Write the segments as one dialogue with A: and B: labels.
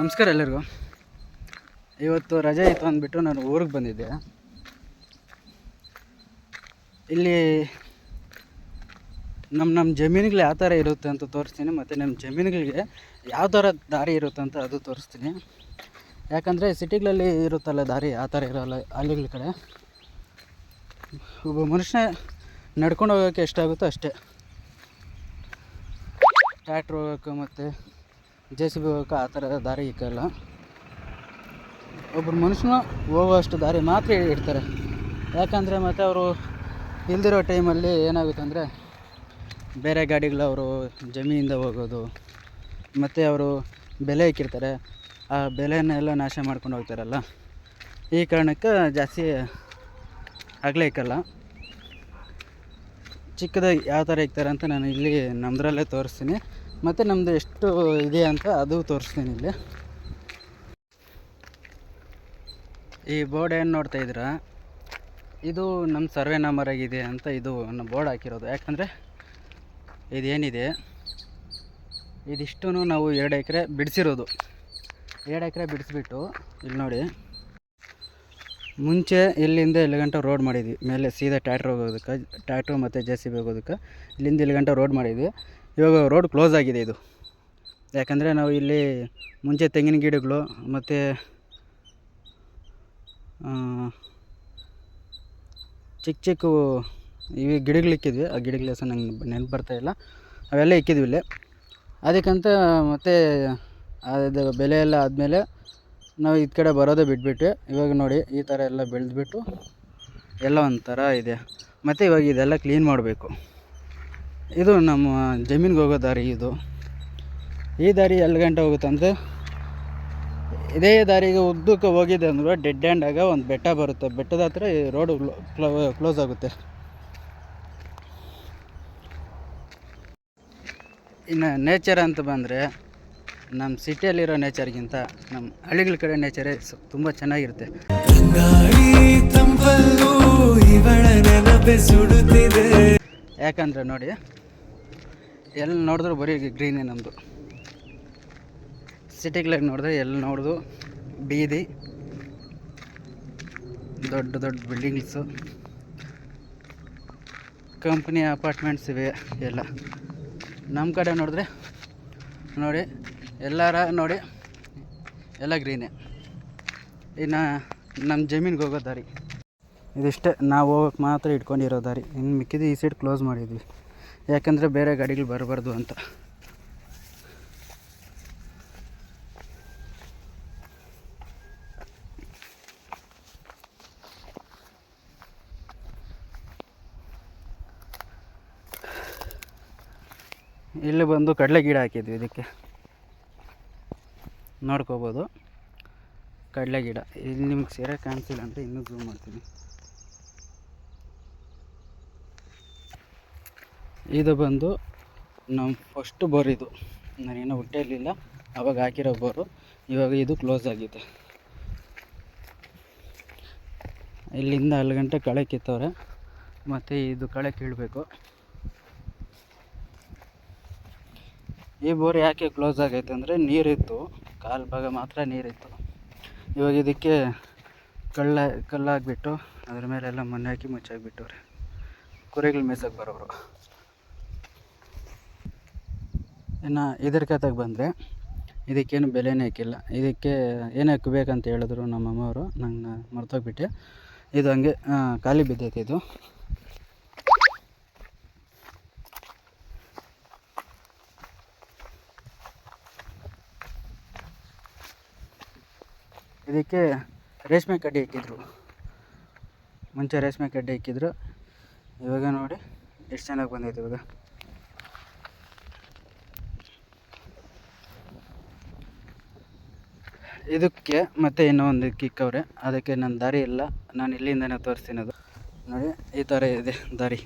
A: ನಮಸ್ಕಾರ ಎಲ್ಲರಿಗೂ. ಇವತ್ತು ರಜೆ ಇತ್ತು ಅಂದ್ಬಿಟ್ಟು ನಾನು ಊರಿಗೆ ಬಂದಿದ್ದೆ. ಇಲ್ಲಿ ನಮ್ಮ ಜಮೀನುಗಳು ಯಾವ ಥರ ಇರುತ್ತೆ ಅಂತ ತೋರಿಸ್ತೀನಿ, ಮತ್ತು ನಮ್ಮ ಜಮೀನುಗಳಿಗೆ ಯಾವ ಥರ ದಾರಿ ಇರುತ್ತೆ ಅಂತ ಅದು ತೋರಿಸ್ತೀನಿ. ಯಾಕಂದರೆ ಸಿಟಿಗಳಲ್ಲಿ ಇರುತ್ತಲ್ಲ ದಾರಿ, ಆ ಥರ ಇರೋಲ್ಲ ಹಳ್ಳಿಗಳ ಕಡೆ. ಒಬ್ಬ ಮನುಷ್ಯ ನಡ್ಕೊಂಡು ಹೋಗೋಕ್ಕೆ ಎಷ್ಟಾಗುತ್ತೋ ಅಷ್ಟೇ. ಟ್ರ್ಯಾಕ್ಟ್ರ್ ಹೋಗೋಕ್ಕೆ ಮತ್ತು JCB ಹೋಗೋಕ್ಕೆ ಆ ಥರ ದಾರಿ ಇಕ್ಕಲ್ಲ. ಒಬ್ಬರು ಮನುಷ್ಯನ ಹೋಗುವಷ್ಟು ದಾರಿ ಮಾತ್ರ ಇಡ್ತಾರೆ. ಯಾಕಂದರೆ ಮತ್ತು ಅವರು ಇಲ್ದಿರೋ ಟೈಮಲ್ಲಿ ಏನಾಗುತ್ತೆ ಅಂದರೆ ಬೇರೆ ಗಾಡಿಗಳವರು ಜಮೀನಿಂದ ಹೋಗೋದು, ಮತ್ತು ಅವರು ಬೆಲೆ ಇಕ್ಕಿರ್ತಾರೆ, ಆ ಬೆಲೆನೆಲ್ಲ ನಾಶ ಮಾಡ್ಕೊಂಡು ಹೋಗ್ತಾರಲ್ಲ, ಈ ಕಾರಣಕ್ಕೆ ಜಾಸ್ತಿ ಅಗಲ ಇಕ್ಕಲ್ಲ. ಚಿಕ್ಕದಾಗಿ ಯಾವ ಥರ ಇಕ್ತಾರೆ ಅಂತ ನಾನು ಇಲ್ಲಿ ನಮ್ಮದ್ರಲ್ಲೇ ತೋರಿಸ್ತೀನಿ, ಮತ್ತು ನಮ್ಮದು ಎಷ್ಟು ಇದೆ ಅಂತ ಅದು ತೋರಿಸ್ತೀನಿ. ಇಲ್ಲಿ ಈ ಬೋರ್ಡ್ ಏನು ನೋಡ್ತಾ ಇದ್ದೀರಾ, ಇದು ನಮ್ಮ ಸರ್ವೆ ನಂಬರ್ ಆಗಿದೆ ಅಂತ ಇದು ನಮ್ಮ ಬೋರ್ಡ್ ಹಾಕಿರೋದು. ಯಾಕಂದರೆ ಇದೇನಿದೆ ಇದಿಷ್ಟು ನಾವು 2 ಎಕರೆ ಬಿಡಿಸಿರೋದು. 2 ಎಕರೆ ಬಿಡಿಸ್ಬಿಟ್ಟು ಇಲ್ಲಿ ನೋಡಿ, ಮುಂಚೆ ಇಲ್ಲಿಂದ ಇಲ್ಲಿ ಗಂಟೆ ರೋಡ್ ಮಾಡಿದ್ವಿ. ಮೇಲೆ ಸೀದಾ ಟ್ರ್ಯಾಕ್ಟ್ರು ಮತ್ತು JCB ಹೋಗೋದಕ್ಕೆ ಇಲ್ಲಿಂದ ಇಲ್ಲಿ ಗಂಟೆ ರೋಡ್ ಮಾಡಿದ್ವಿ. ಇವಾಗ ರೋಡ್ ಕ್ಲೋಸ್ ಆಗಿದೆ ಇದು. ಯಾಕಂದರೆ ನಾವು ಇಲ್ಲಿ ಮುಂಚೆ ತೆಂಗಿನ ಗಿಡಗಳು ಮತ್ತು ಚಿಕ್ಕ ಇವು ಗಿಡಗಳು ಇಕ್ಕಿದ್ವಿ. ಆ ಗಿಡಗಳ ಹೆಸರು ನಂಗೆ ನೆನಪು ಬರ್ತಾಯಿಲ್ಲ, ಅವೆಲ್ಲ ಇಕ್ಕಿದ್ವಿ ಇಲ್ಲೇ. ಅದಕ್ಕಂತ ಮತ್ತು ಅದು ಬೆಲೆ ಎಲ್ಲ ಆದಮೇಲೆ ನಾವು ಈ ಕಡೆ ಬರೋದೇ ಬಿಟ್ಬಿಟ್ಟು ಇವಾಗ ನೋಡಿ ಈ ಥರ ಎಲ್ಲ ಬೆಳೆದ್ಬಿಟ್ಟು ಎಲ್ಲ ಒಂಥರ ಇದೆ. ಮತ್ತು ಇವಾಗ ಇದೆಲ್ಲ ಕ್ಲೀನ್ ಮಾಡಬೇಕು. ಇದು ನಮ್ಮ ಜಮೀನಿಗೆ ಹೋಗೋ ದಾರಿ. ಈ ದಾರಿ ಎಲ್ಲಿ ಗಂಟೆ ಹೋಗುತ್ತೆ ಅಂದರೆ, ಇದೇ ದಾರಿಗೆ ಉದ್ದಕ್ಕೆ ಹೋಗಿದೆ ಅಂದ್ರೆ ಡೆಡ್ ಹ್ಯಾಂಡಾಗ ಒಂದು ಬೆಟ್ಟ ಬರುತ್ತೆ. ಬೆಟ್ಟದ ಹತ್ರ ಈ ರೋಡು ಕ್ಲೋಸ್ ಆಗುತ್ತೆ. ಇನ್ನು ನೇಚರ್ ಅಂತ ಬಂದರೆ, ನಮ್ಮ ಸಿಟಿಯಲ್ಲಿರೋ ನೇಚರ್ಗಿಂತ ನಮ್ಮ ಹಳ್ಳಿಗಳ ಕಡೆ ನೇಚರೇ ತುಂಬ ಚೆನ್ನಾಗಿರುತ್ತೆ. ಯಾಕಂದರೆ ನೋಡಿ, ಎಲ್ಲಿ ನೋಡಿದ್ರು ಬರೀ ಗ್ರೀನೇ ನಮ್ಮದು. ಸಿಟಿಗಳಿಗೆ ನೋಡಿದ್ರೆ ಎಲ್ಲಿ ನೋಡಿದ್ರು ಬೀದಿ, ದೊಡ್ಡ ದೊಡ್ಡ ಬಿಲ್ಡಿಂಗ್ಸು, ಕಂಪ್ನಿ ಅಪಾರ್ಟ್ಮೆಂಟ್ಸ್ ಇವೆ ಎಲ್ಲ. ನಮ್ಮ ಕಡೆ ನೋಡಿದ್ರೆ ನೋಡಿ ಎಲ್ಲರ ನೋಡಿ ಎಲ್ಲ ಗ್ರೀನೇ. ಇನ್ನು ನಮ್ಮ ಜಮೀನಿಗೆ ಹೋಗೋ ದಾರಿ ಇದಿಷ್ಟೇ, ನಾವು ಹೋಗೋಕ್ಕೆ ಮಾತ್ರ ಇಟ್ಕೊಂಡಿರೋ ದಾರಿ. ಇನ್ನು ಮಿಕ್ಕಿದ್ದು ಈ ಸೈಡ್ ಕ್ಲೋಸ್ ಮಾಡಿದ್ವಿ, ಯಾಕಂದರೆ ಬೇರೆ ಗಾಡಿಗಳು ಬರಬಾರ್ದು ಅಂತ. ಇಲ್ಲಿ ಬಂದು ಕಡಲೆ ಗಿಡ ಹಾಕಿದ್ವಿ. ಇದಕ್ಕೆ ನೋಡ್ಕೋಬೋದು, ಕಡಲೆ ಗಿಡ. ಇಲ್ಲಿ ನಿಮ್ಗೆ ಸರಿಯಾಗಿ ಕಾಣಿಸಿಲ್ಲ ಅಂದರೆ ಇನ್ನೂ ಝೂಮ್ ಮಾಡ್ತೀನಿ. ಇದು ಬಂದು ನಮ್ಮ ಫಸ್ಟ್ ಬೋರ್. ಇದು ನಾನೇನೋ ಹುಟ್ಟಿರಲಿಲ್ಲ ಆವಾಗ ಹಾಕಿರೋ ಬೋರು. ಇವಾಗ ಇದು ಕ್ಲೋಸ್ ಆಗಿದೆ. ಇಲ್ಲಿಂದ ಅಲ್ಲಿ ಗಂಟೆ ಕಳೆ ಕಿತ್ತವ್ರೆ, ಮತ್ತು ಇದು ಕಳೆ ಕೀಳಬೇಕು. ಈ ಬೋರ್ ಯಾಕೆ ಕ್ಲೋಸ್ ಆಗೈತೆ ಅಂದರೆ, ನೀರಿತ್ತು, ಕಾಲು ಭಾಗ ಮಾತ್ರ ನೀರಿತ್ತು. ಇವಾಗ ಇದಕ್ಕೆ ಕಲ್ಲಾಗಿಬಿಟ್ಟು ಅದ್ರ ಮೇಲೆಲ್ಲ ಮಣ್ಣು ಹಾಕಿ ಮುಚ್ಚಾಕ್ಬಿಟ್ಟವ್ರೆ. ಕುರಿಗಳು ಮೇಯ್ಸೋಕೆ ಬರೋರು. ಇನ್ನು ಇದ್ರ ಕತೆಗೆ ಬಂದರೆ, ಇದಕ್ಕೇನು ಬೆಲೆನೇ ಹಾಕಿಲ್ಲ. ಇದಕ್ಕೆ ಏನು ಹಾಕಬೇಕಂತ ಹೇಳಿದ್ರು ನಮ್ಮ ಅಮ್ಮವರು, ನಂಗೆ ಮರ್ತೋಗ್ಬಿಟ್ಟೆ. ಇದು ಹಂಗೆ ಖಾಲಿ ಬಿದ್ದೈತೆ. ಇದು ಇದಕ್ಕೆ ರೇಷ್ಮೆ ಕಡ್ಡಿ ಇಕ್ಕಿದ್ರು. ಮುಂಚೆ ರೇಷ್ಮೆ ಕಡ್ಡಿ ಇಕ್ಕಿದ್ರು. ಇವಾಗ ನೋಡಿ ಎಷ್ಟು ಚೆನ್ನಾಗಿ ಬಂದೈತೆ. ಇವಾಗ ಇದಕ್ಕೆ ಮತ್ತೆ ಇನ್ನೂ ಒಂದು ಕಿಕ್ಕವ್ರೆ. ಅದಕ್ಕೆ ನನ್ನ ದಾರಿ ಇಲ್ಲ, ನಾನು ಇಲ್ಲಿಂದನೇ ತೋರಿಸ್ತೀನದು. ನೋಡಿ ಈ ಥರ ಇದೆ ದಾರಿ.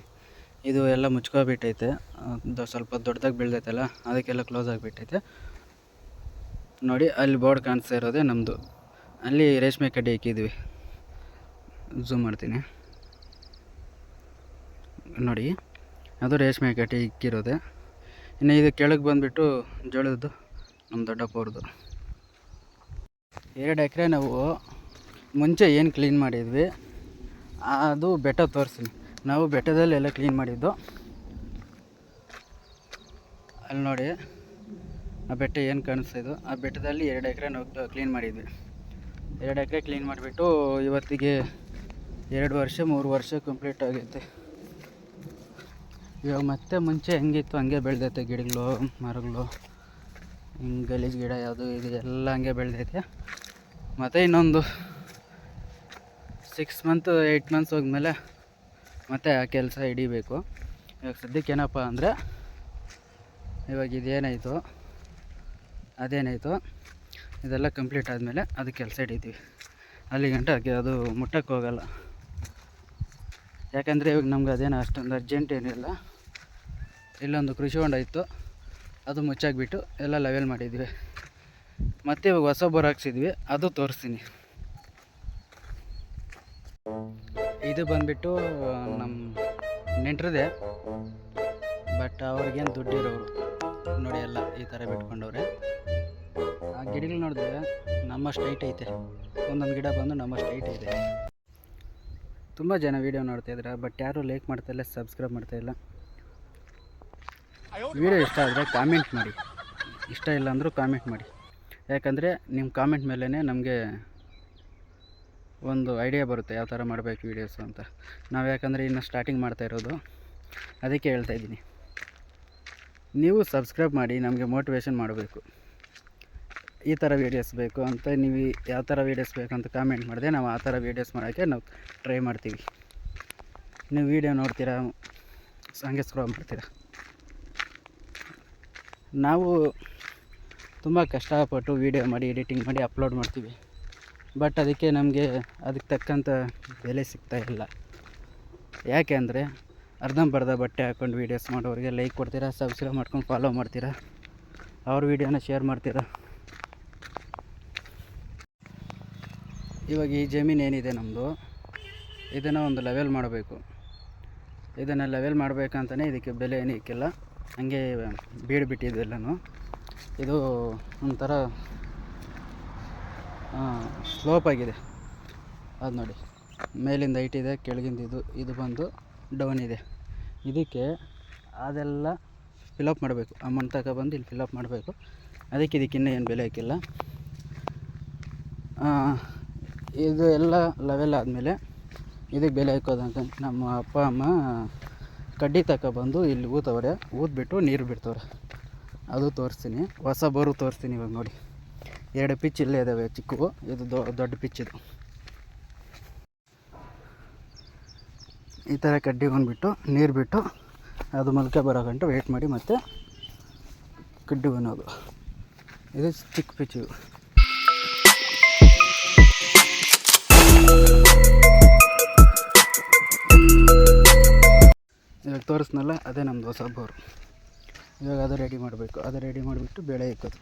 A: ಇದು ಎಲ್ಲ ಮುಚ್ಕೊಬಿಟ್ಟೈತೆ, ಸ್ವಲ್ಪ ದೊಡ್ಡದಾಗಿ ಬೆಳೆದೈತಲ್ಲ, ಅದಕ್ಕೆಲ್ಲ ಕ್ಲೋಸ್ ಆಗಿಬಿಟ್ಟೈತೆ. ನೋಡಿ ಅಲ್ಲಿ ಬೋರ್ಡ್ ಕಾಣಿಸ್ತಾ ಇರೋದೇ ನಮ್ಮದು. ಅಲ್ಲಿ ರೇಷ್ಮೆ ಕಡ್ಡಿ ಇಕ್ಕಿದ್ವಿ. ಝೂಮ್ ಮಾಡ್ತೀನಿ ನೋಡಿ, ಅದು ರೇಷ್ಮೆ ಕಡ್ಡಿ ಇಕ್ಕಿರೋದೆ. ಇನ್ನು ಇದು ಕೆಳಗೆ ಬಂದುಬಿಟ್ಟು ಜೋಳದ್ದು ನಮ್ಮ ದೊಡ್ಡಪ್ಪ ಅವ್ರದ್ದು. 2 ಎಕರೆ ನಾವು ಮುಂಚೆ ಏನು ಕ್ಲೀನ್ ಮಾಡಿದ್ವಿ ಅದು ಬೆಟ್ಟ ತೋರಿಸ್ತೀನಿ. ನಾವು ಬೆಟ್ಟದಲ್ಲಿ ಎಲ್ಲ ಕ್ಲೀನ್ ಮಾಡಿದ್ದು. ಅಲ್ಲಿ ನೋಡಿ ಆ ಬೆಟ್ಟ ಏನು ಕಾಣಿಸ್ತಿದ್ದು, ಆ ಬೆಟ್ಟದಲ್ಲಿ 2 ಎಕರೆ ನಾವು ಕ್ಲೀನ್ ಮಾಡಿದ್ವಿ. 2 ಎಕರೆ ಕ್ಲೀನ್ ಮಾಡಿಬಿಟ್ಟು ಇವತ್ತಿಗೆ 2 ವರ್ಷ 3 ವರ್ಷ ಕಂಪ್ಲೀಟ್ ಆಗೈತೆ. ಇವಾಗ ಮತ್ತೆ ಮುಂಚೆ ಹೆಂಗಿತ್ತು ಹಂಗೆ ಬೆಳೆದೈತೆ, ಗಿಡಗಳು ಮರಗಳು ಹಿಂಗೆ ಗಲೀಜು ಗಿಡ ಯಾವುದು ಇದು ಎಲ್ಲ ಹಂಗೆ ಬೆಳೆದೈತೆ. ಮತ್ತು ಇನ್ನೊಂದು 6 ಮಂತ್ 8 ಮಂತ್ಸ್ ಹೋದ್ಮೇಲೆ ಮತ್ತೆ ಆ ಕೆಲಸ ಹಿಡಿಬೇಕು. ಇವಾಗ ಸದ್ಯಕ್ಕೆ ಏನಪ್ಪ ಅಂದರೆ, ಇವಾಗ ಇದೇನಾಯಿತು ಅದೇನಾಯಿತು ಇದೆಲ್ಲ ಕಂಪ್ಲೀಟ್ ಆದಮೇಲೆ ಅದು ಕೆಲಸ ಹಿಡಿತೀವಿ. ಅಲ್ಲಿ ಗಂಟ ಅದು ಮುಟ್ಟಕ್ಕೆ ಹೋಗಲ್ಲ. ಯಾಕಂದರೆ ಇವಾಗ ನಮ್ಗೆ ಅದೇನು ಅಷ್ಟೊಂದು ಅರ್ಜೆಂಟ್ ಏನಿಲ್ಲ. ಇಲ್ಲೊಂದು ಕೃಷಿ ಹೊಂಡ ಇತ್ತು, ಅದು ಮುಚ್ಚಾಕ್ಬಿಟ್ಟು ಎಲ್ಲ ಲೆವೆಲ್ ಮಾಡಿದ್ವಿ. ಮತ್ತು ಇವಾಗ ಹೊಸ ಬೋರ್ ಹಾಕ್ಸಿದ್ವಿ, ಅದು ತೋರಿಸ್ತೀನಿ. ಇದು ಬಂದುಬಿಟ್ಟು ನಮ್ಮ ನೆಂಟ್ರದೇ, ಬಟ್ ಅವ್ರಿಗೇನು ದುಡ್ಡಿರೋರು ನೋಡಿ ಎಲ್ಲ ಈ ಥರ ಬಿಟ್ಕೊಂಡವ್ರೆ. ಆ ಗಿಡಗಳು ನೋಡಿದ್ರೆ ನಮ್ಮಷ್ಟು ಹೈಟ್ ಐತೆ, ಒಂದೊಂದು ಗಿಡ ಬಂದು ನಮ್ಮಷ್ಟು ಹೈಟ್ ಇದೆ. ತುಂಬ ಜನ ವೀಡಿಯೋ ನೋಡ್ತಾಯಿದ್ರೆ, ಬಟ್ ಯಾರೂ ಲೈಕ್ ಮಾಡ್ತಾಯಿಲ್ಲ, ಸಬ್ಸ್ಕ್ರೈಬ್ ಮಾಡ್ತಾಯಿಲ್ಲ. ವೀಡಿಯೋ ಇಷ್ಟ ಆದರೆ ಕಾಮೆಂಟ್ ಮಾಡಿ, ಇಷ್ಟ ಇಲ್ಲ ಅಂದರೂ ಕಾಮೆಂಟ್ ಮಾಡಿ. ಯಾಕಂದರೆ ನಿಮ್ಮ ಕಾಮೆಂಟ್ ಮೇಲೇ ನಮಗೆ ಒಂದು ಐಡಿಯಾ ಬರುತ್ತೆ ಯಾವ ಥರ ಮಾಡಬೇಕು ವೀಡಿಯೋಸು ಅಂತ. ನಾವು ಯಾಕಂದರೆ ಇನ್ನು ಸ್ಟಾರ್ಟಿಂಗ್ ಮಾಡ್ತಾಯಿರೋದು, ಅದಕ್ಕೆ ಹೇಳ್ತಾಯಿದ್ದೀನಿ. ನೀವು ಸಬ್ಸ್ಕ್ರೈಬ್ ಮಾಡಿ, ನಮಗೆ ಮೋಟಿವೇಶನ್ ಮಾಡಬೇಕು. ಈ ಥರ ವೀಡಿಯೋಸ್ ಬೇಕು ಅಂತ ನೀವು ಯಾವ ಥರ ವೀಡಿಯೋಸ್ ಬೇಕು ಅಂತ ಕಾಮೆಂಟ್ ಮಾಡಿದೆ, ನಾವು ಆ ಥರ ವೀಡಿಯೋಸ್ ಮಾಡೋಕ್ಕೆ ನಾವು ಟ್ರೈ ಮಾಡ್ತೀವಿ. ನೀವು ವೀಡಿಯೋ ನೋಡ್ತೀರಾ, ಹಂಗೆ ಸ್ಕ್ರೋಲ್ ಮಾಡ್ತೀರಾ. ನಾವು ತುಂಬ ಕಷ್ಟಪಟ್ಟು ವೀಡಿಯೋ ಮಾಡಿ ಎಡಿಟಿಂಗ್ ಮಾಡಿ ಅಪ್ಲೋಡ್ ಮಾಡ್ತೀವಿ, ಬಟ್ ಅದಕ್ಕೆ ನಮಗೆ ಅದಕ್ಕೆ ತಕ್ಕಂಥ ಬೆಲೆ ಸಿಗ್ತಾಯಿಲ್ಲ. ಯಾಕೆ ಅಂದರೆ ಅರ್ಧಂಬರ್ಧ ಬಟ್ಟೆ ಹಾಕ್ಕೊಂಡು ವೀಡಿಯೋಸ್ ಮಾಡೋರಿಗೆ ಲೈಕ್ ಕೊಡ್ತೀರಾ, ಸಬ್ಸ್ಕ್ರೈಬ್ ಮಾಡ್ಕೊಂಡು ಫಾಲೋ ಮಾಡ್ತೀರಾ, ಅವ್ರ ವೀಡಿಯೋನ ಶೇರ್ ಮಾಡ್ತೀರಾ. ಇವಾಗ ಈ ಜಮೀನು ಏನಿದೆ ನಮ್ಮದು, ಇದನ್ನು ಒಂದು ಲೆವೆಲ್ ಮಾಡಬೇಕು. ಇದನ್ನು ಲೆವೆಲ್ ಮಾಡಬೇಕಂತಲೇ ಇದಕ್ಕೆ ಬೆಲೆ ಏನಿಕ್ಕಿಲ್ಲ, ಹಂಗೆ ಬೀಡ್ಬಿಟ್ಟಿದ್ದು ಎಲ್ಲನೂ. ಇದು ಒಂಥರ ಸ್ಲೋಪ್ ಆಗಿದೆ, ಅದು ನೋಡಿ ಮೇಲಿಂದ ಹೈಟ್ ಇದೆ, ಕೆಳಗಿಂದ ಇದು ಬಂದು ಡೌನ್ ಇದೆ. ಇದಕ್ಕೆ ಅದೆಲ್ಲ ಫಿಲಪ್ ಮಾಡಬೇಕು, ಆ ಮಣ್ಣು ತಗೊಬಂದು ಇಲ್ಲಿ ಫಿಲಪ್ ಮಾಡಬೇಕು. ಅದಕ್ಕೆ ಇದಕ್ಕಿನ್ನೂ ಏನು ಬೆಲೆ ಹಾಕಿಲ್ಲ. ಇದು ಎಲ್ಲ ಲೆವೆಲ್ ಆದಮೇಲೆ ಇದಕ್ಕೆ ಬೆಲೆ ಹಾಕೋದಂತ ನಮ್ಮ ಅಪ್ಪ ಅಮ್ಮ ಕಡ್ಡಿ ತಗೊಬಂದು ಇಲ್ಲಿ ಊತವ್ರೆ, ಊದ್ಬಿಟ್ಟು ನೀರು ಬಿಡ್ತವ್ರೆ. ಅದು ತೋರಿಸ್ತೀನಿ. ಹೊಸ ಬೋರು ತೋರಿಸ್ತೀನಿ. ಇವಾಗ ನೋಡಿ 2 ಪಿಚ್ ಇಲ್ಲೇ ಇದ್ದಾವೆ ಚಿಕ್ಕವು, ಇದು ದೊಡ್ಡ ಪಿಚ್. ಇದು ಈ ಥರ ಕಡ್ಡಿ ಬಂದುಬಿಟ್ಟು ನೀರು ಬಿಟ್ಟು ಅದು ಮೊಳಕೆ ಬರೋ ಗಂಟು ವೆಯ್ಟ್ ಮಾಡಿ ಮತ್ತೆ ಕಡ್ಡಿ ಬನ್ನೋದು. ಇದು ಚಿಕ್ಕ ಪಿಚ್ಚು. ಇವಾಗ ತೋರಿಸ್ನಲ್ಲ, ಅದೇ ನಮ್ಮದು ಹೊಸ ಬೋರು. ಇವಾಗ ಅದು ರೆಡಿ ಮಾಡಬೇಕು. ಅದು ರೆಡಿ ಮಾಡಿಬಿಟ್ಟು ಬೆಳೆ ಇಕ್ಕೋದು.